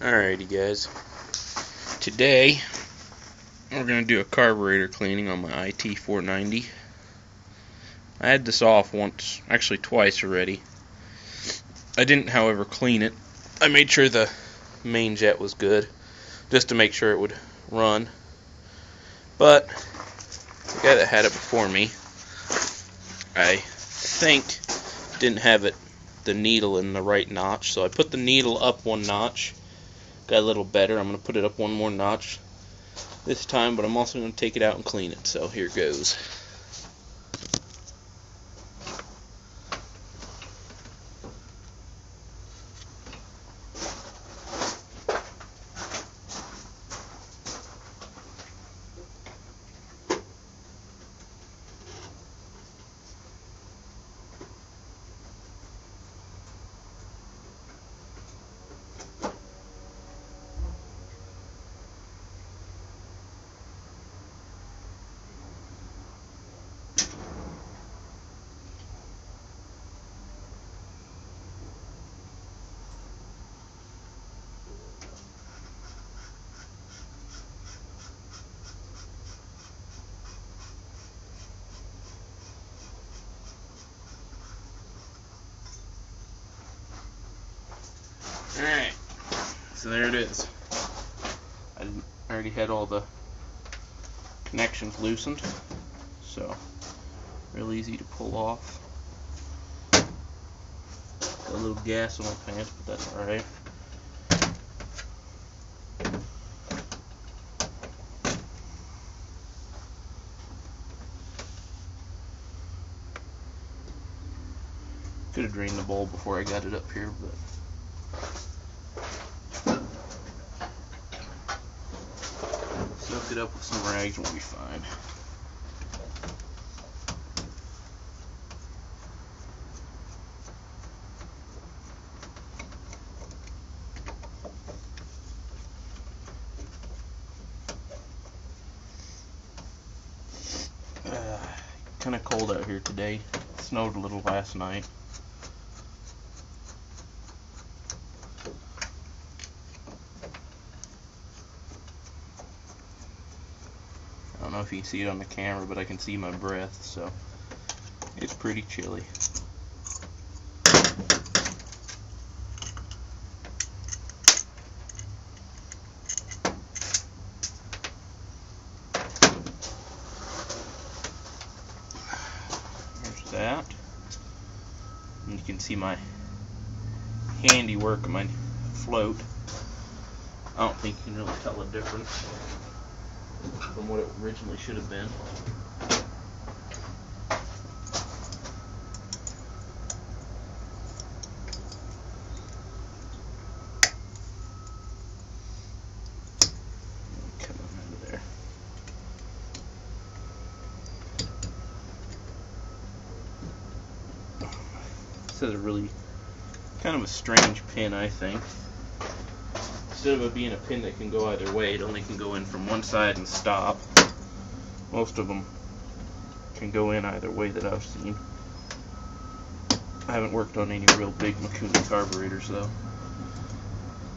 Alrighty guys, today we're going to do a carburetor cleaning on my IT 490. I had this off once, actually twice already. I didn't however clean it. I made sure the main jet was good, just to make sure it would run. But the guy that had it before me, I think didn't have the needle in the right notch, so I put the needle up one notch. Got a little better. I'm going to put it up one more notch this time, but I'm also going to take it out and clean it. So here goes. Alright, so there it is. I already had all the connections loosened, so real easy to pull off. Got a little gas on my pants, but that's alright. Could have drained the bowl before I got it up here, but soak it up with some rags and we'll be fine. Kind of cold out here today. It snowed a little last night. I don't know if you can see it on the camera, but I can see my breath, so it's pretty chilly. There's that. And you can see my handiwork of my float. I don't think you can really tell the difference from what it originally should have been. Come on out of there. This is a really kind of a strange pin, I think. Instead of it being a pin that can go either way, it only can go in from one side and stop. Most of them can go in either way that I've seen. I haven't worked on any real big Makuni carburetors though.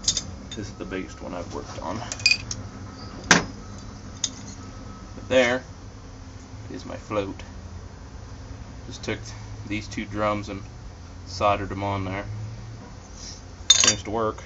This is the biggest one I've worked on. But there is my float. Just took these two drums and soldered them on there. Seems to work.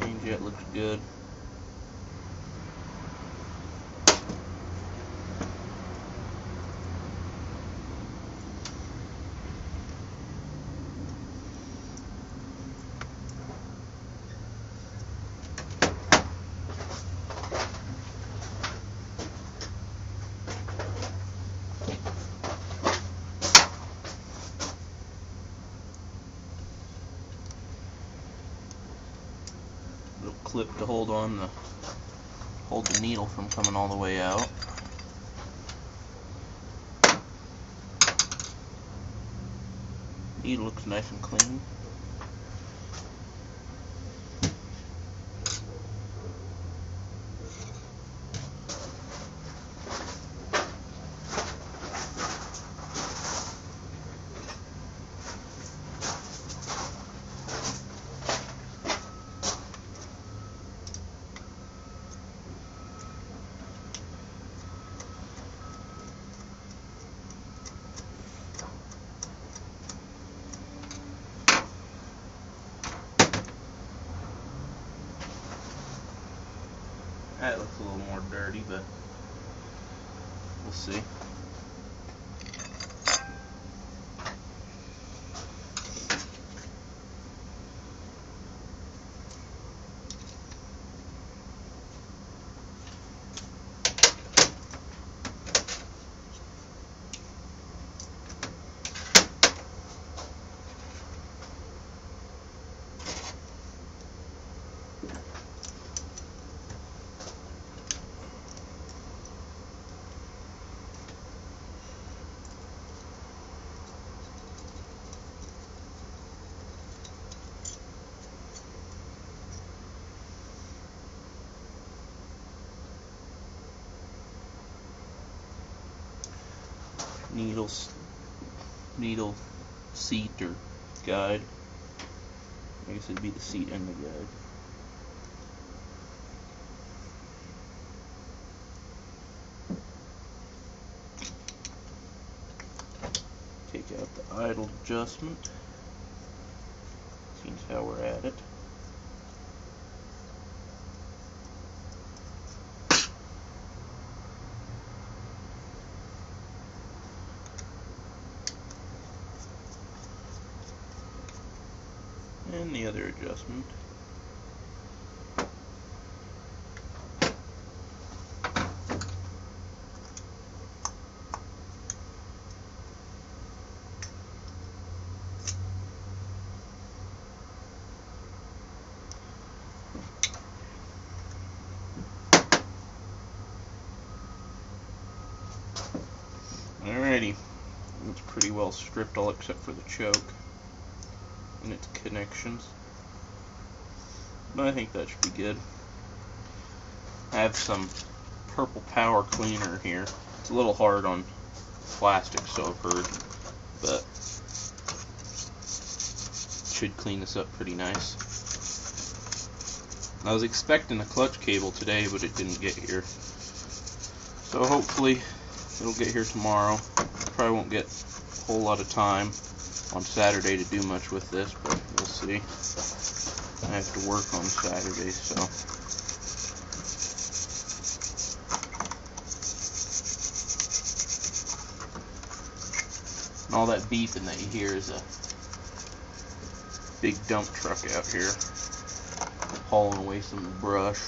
Main jet looks good. clip to hold the needle from coming all the way out. Needle looks nice and clean. That looks a little more dirty, but we'll see. Needle seat or guide. I guess it'd be the seat and the guide. Take out the idle adjustment. Seems how we're at it. And the other adjustment. Alrighty, it's pretty well stripped all except for the choke and its connections, but I think that should be good. I have some purple power cleaner here. It's a little hard on plastic, so I've heard, but should clean this up pretty nice. I was expecting a clutch cable today, but it didn't get here, so hopefully it'll get here tomorrow. Probably won't get a whole lot of time on Saturday to do much with this, but we'll see. I have to work on Saturday, so. And all that beeping that you hear is a big dump truck out here hauling away some brush.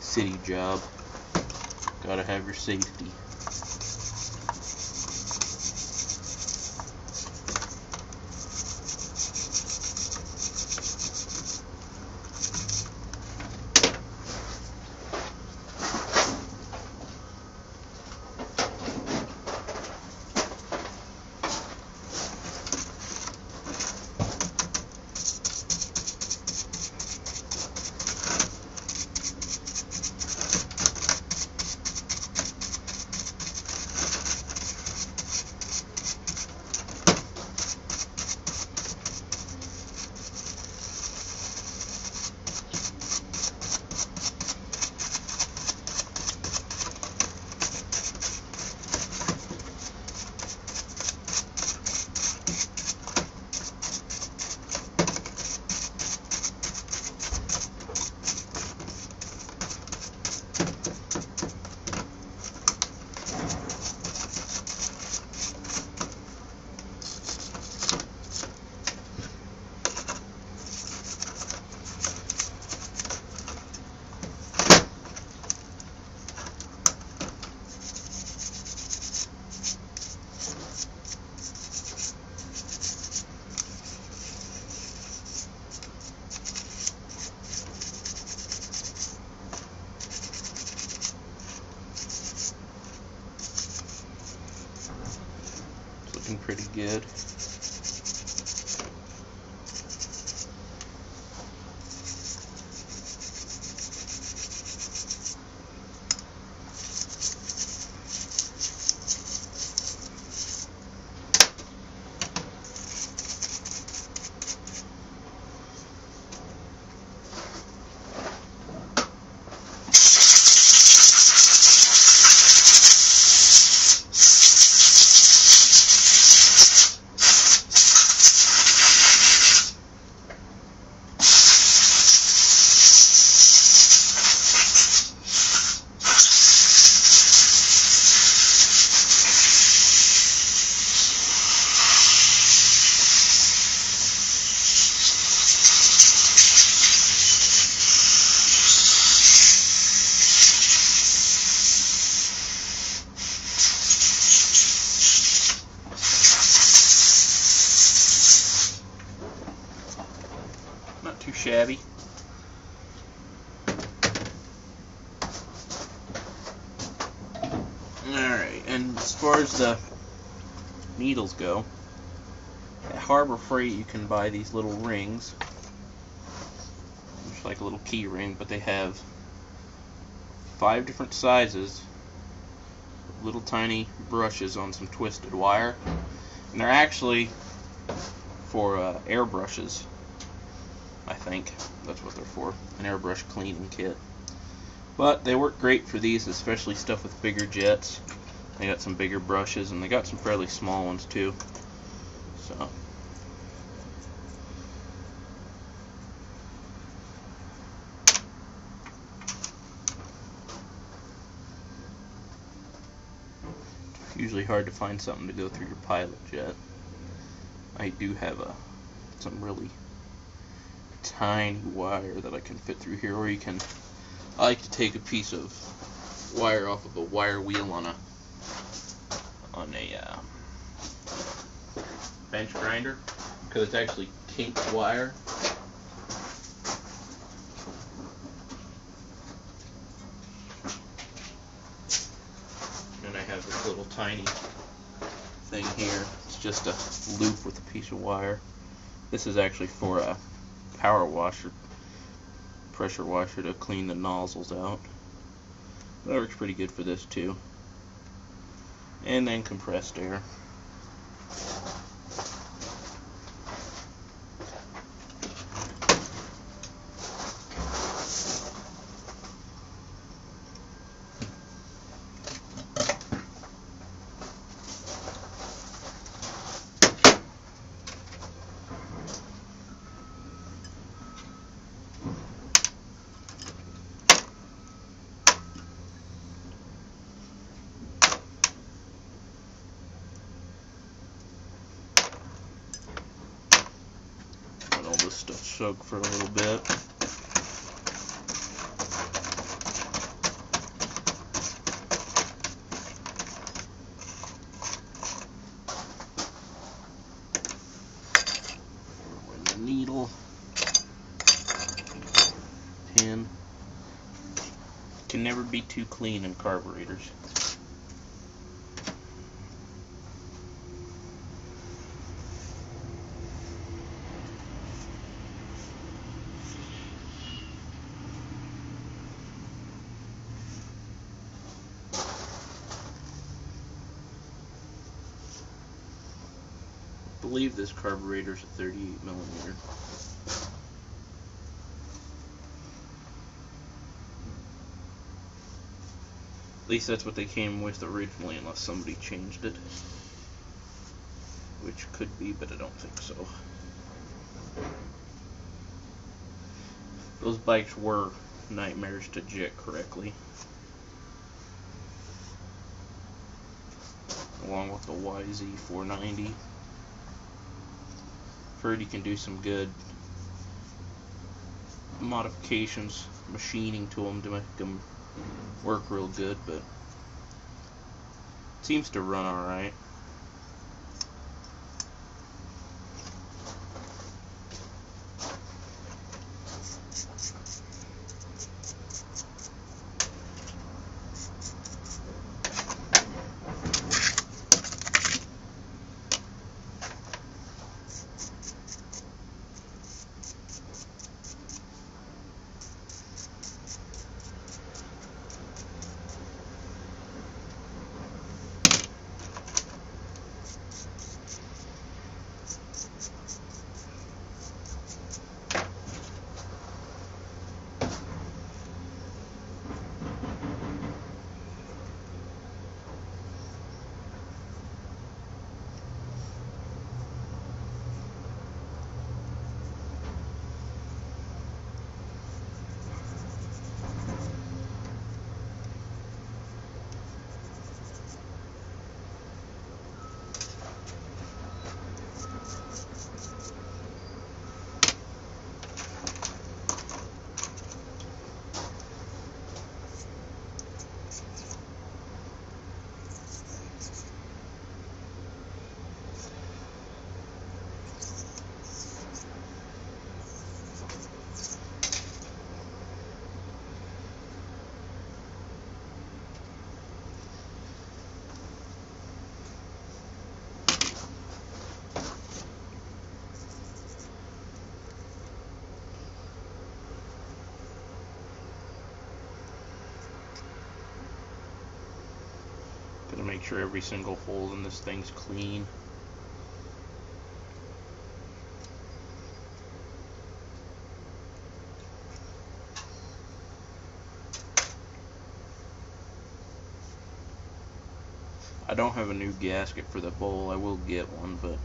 City job. Gotta have your safety. looking pretty good. Not too shabby. Alright, and as far as the needles go, at Harbor Freight you can buy these little rings. It's like a little key ring, but they have 5 different sizes, little tiny brushes on some twisted wire, and they're actually for airbrushes. I think that's what they're for, an airbrush cleaning kit. But they work great for these, especially stuff with bigger jets. They got some bigger brushes, and they got some fairly small ones too. So it's usually hard to find something to go through your pilot jet. I do have some really tiny wire that I can fit through here, or you can, I like to take a piece of wire off of a wire wheel on a bench grinder, because it's actually kinked wire. And I have this little tiny thing here. It's just a loop with a piece of wire. This is actually for a power washer, pressure washer, to clean the nozzles out. That works pretty good for this too. And then compressed air. This stuff soak for a little bit. With the needle, pin. Can never be too clean in carburetors. I believe this carburetor is a 38 millimeter. At least that's what they came with originally, unless somebody changed it. Which could be, but I don't think so. Those bikes were nightmares to jet correctly. Along with the YZ490. Heard you can do some good modifications, machining to them to make them work real good, but it seems to run alright. to make sure every single hole in this thing's clean. I don't have a new gasket for the bowl. I will get one, but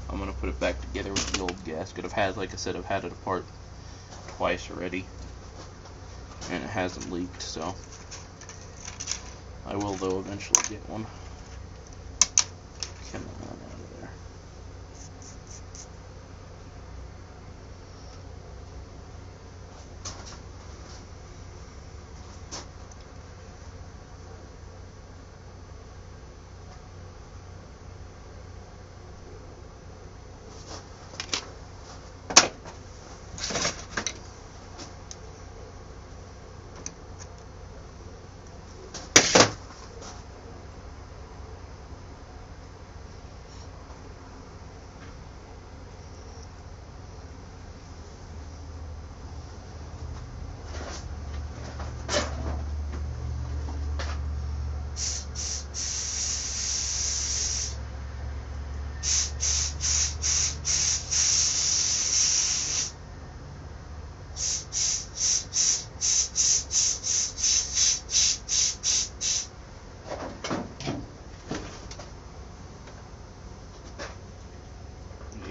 I'm going to put it back together with the old gasket. Like I said, I've had it apart twice already, and it hasn't leaked, so I will, though, eventually get one. Come on out of there.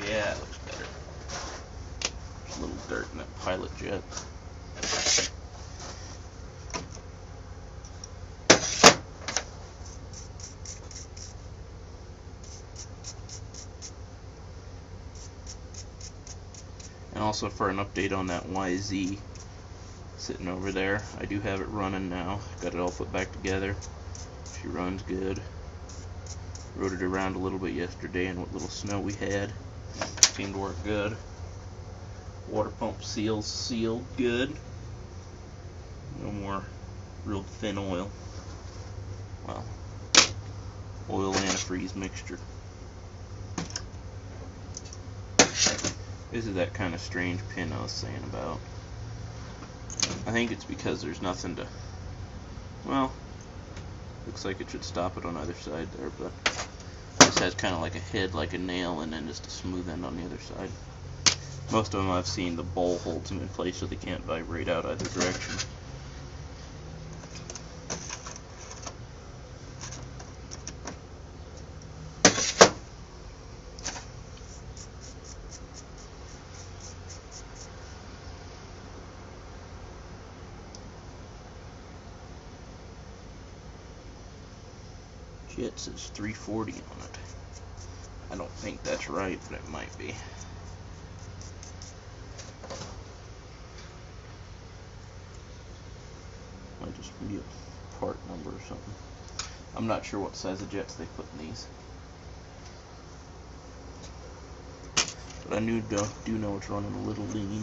Yeah, it looks better. There's a little dirt in that pilot jet. And also for an update on that YZ sitting over there, I do have it running now. Got it all put back together. She runs good. Rode it around a little bit yesterday, and what little snow we had seemed to work good. Water pump seals sealed good. No more real thin oil. Well, oil antifreeze mixture. This is that kind of strange pin I was saying about. I think it's because there's nothing to, well, looks like it should stop it on either side there, but this has kind of like a head, like a nail, and then just a smooth end on the other side. Most of them I've seen, the bowl holds them in place so they can't vibrate out either direction. Jet says 340 on it. I don't think that's right, but it might be. Might just be a part number or something. I'm not sure what size of jets they put in these. But I do know it's running a little lean.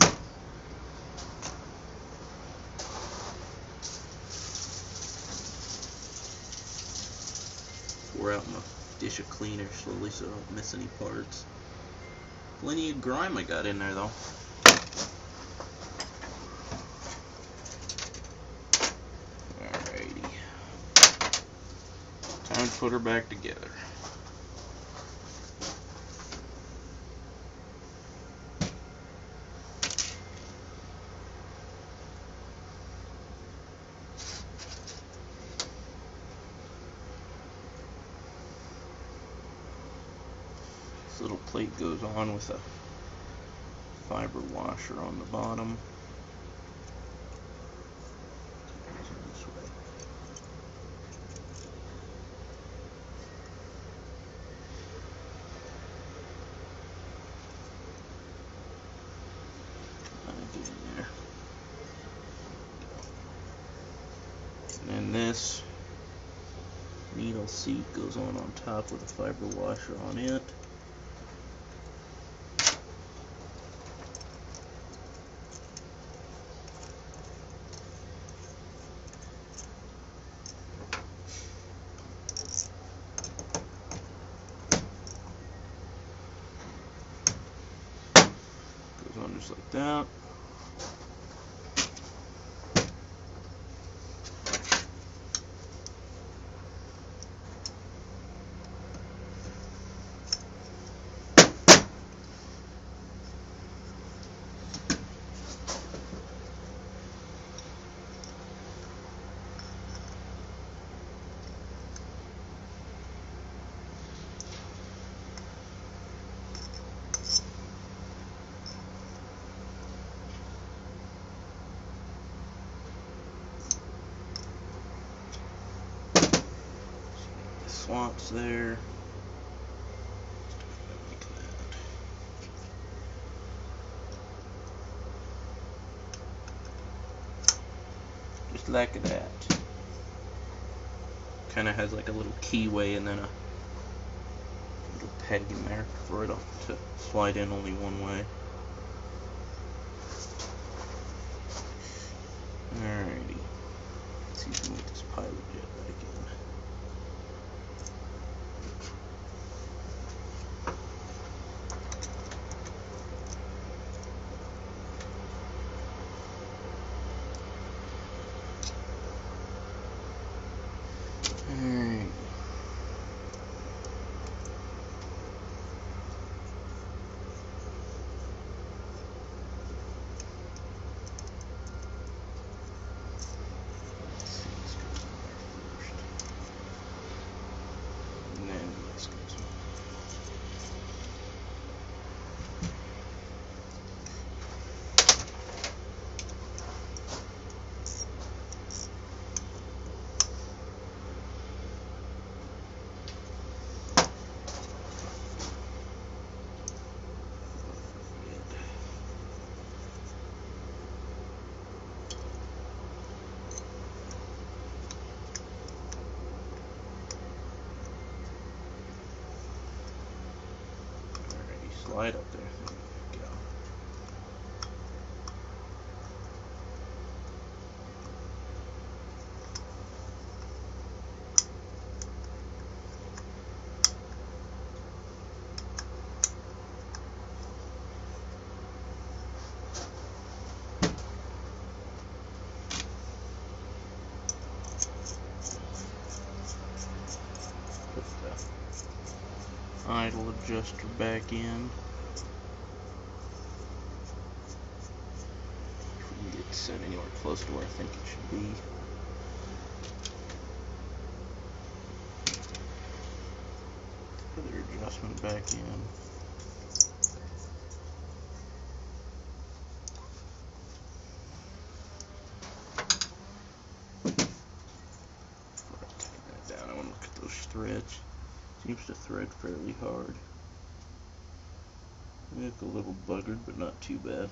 Pour out my dish of cleaner slowly so I don't miss any parts. Plenty of grime I got in there though. Alrighty. Time to put her back together. This little plate goes on with a fiber washer on the bottom. This way. Get in there. And then this needle seat goes on top with a fiber washer on it. Goes on just like that. the slots there. Just like that. Kind of has like a little keyway and then a little peg in there for it to slide in only one way. Alrighty. Let's see if we can get this pilot jet back in. Alright. Slide up there. There we go. Put the idle adjuster back in. Set anywhere close to where I think it should be. Put the adjustment back in. Before I tighten that down, I want to look at those threads. Seems to thread fairly hard. They look a little buggered, but not too bad.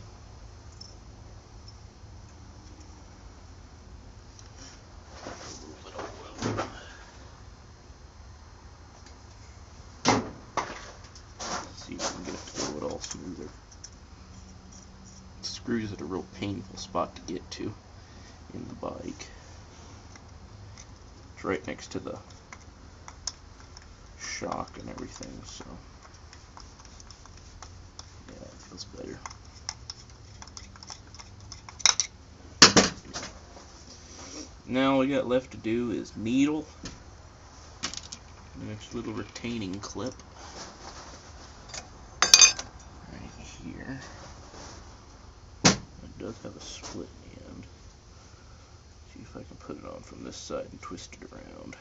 See if we can get it to go a little smoother. Screws at a real painful spot to get to in the bike. It's right next to the shock and everything, so yeah, it feels better. Now all we got left to do is needle the next little retaining clip right here. It does have a split in the end. See if I can put it on from this side and twist it around.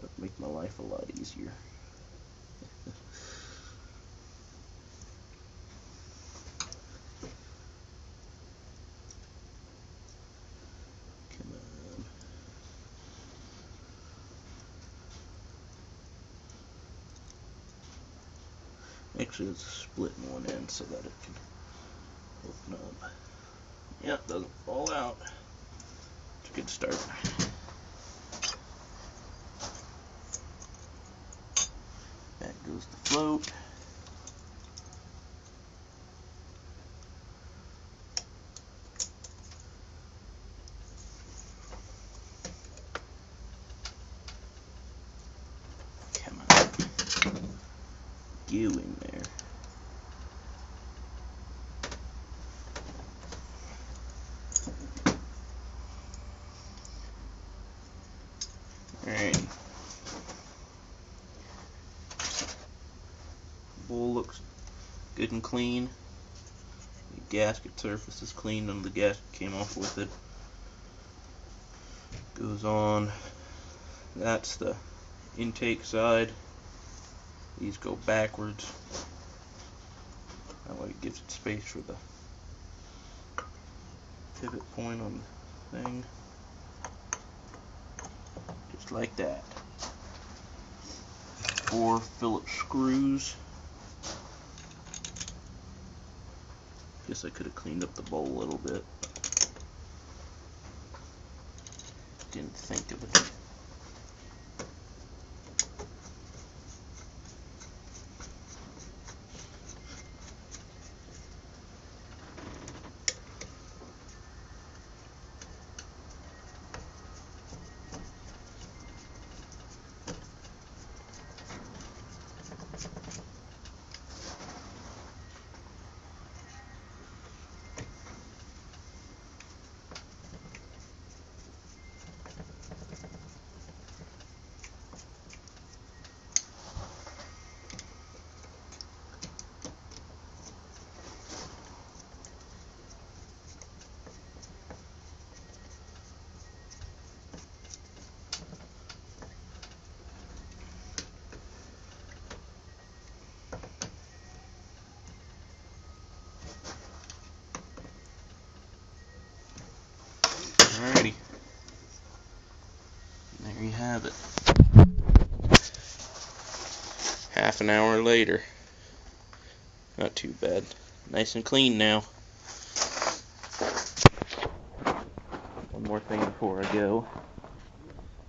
That'd make my life a lot easier. Come on. Actually, there's a split in one end so that it can open up. Yep, doesn't fall out. It's a good start. Back goes the float. Come on. Go in there. Alright. Bowl looks good and clean. The gasket surface is clean, and the gasket came off with it. Goes on. That's the intake side. These go backwards. That way it gives it space for the pivot point on the thing. Just like that. 4 Phillips screws. Guess I could have cleaned up the bowl a little bit. Didn't think of it. Alrighty, there you have it. Half an hour later. Not too bad. Nice and clean now. One more thing before I go.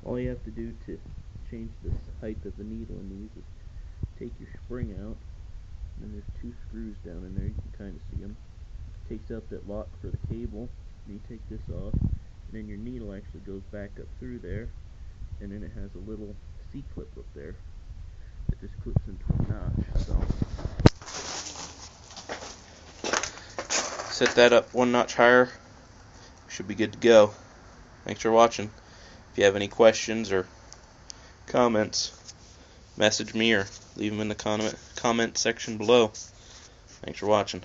All you have to do to change the height of the needle in these is take your spring out, and then there's 2 screws down in there. You can kind of see them. Takes out that lock for the cable. And you take this off, and then your needle actually goes back up through there, and then it has a little C-clip up there that just clips into a notch. So set that up 1 notch higher, should be good to go. Thanks for watching. If you have any questions or comments, message me or leave them in the comment section below. Thanks for watching.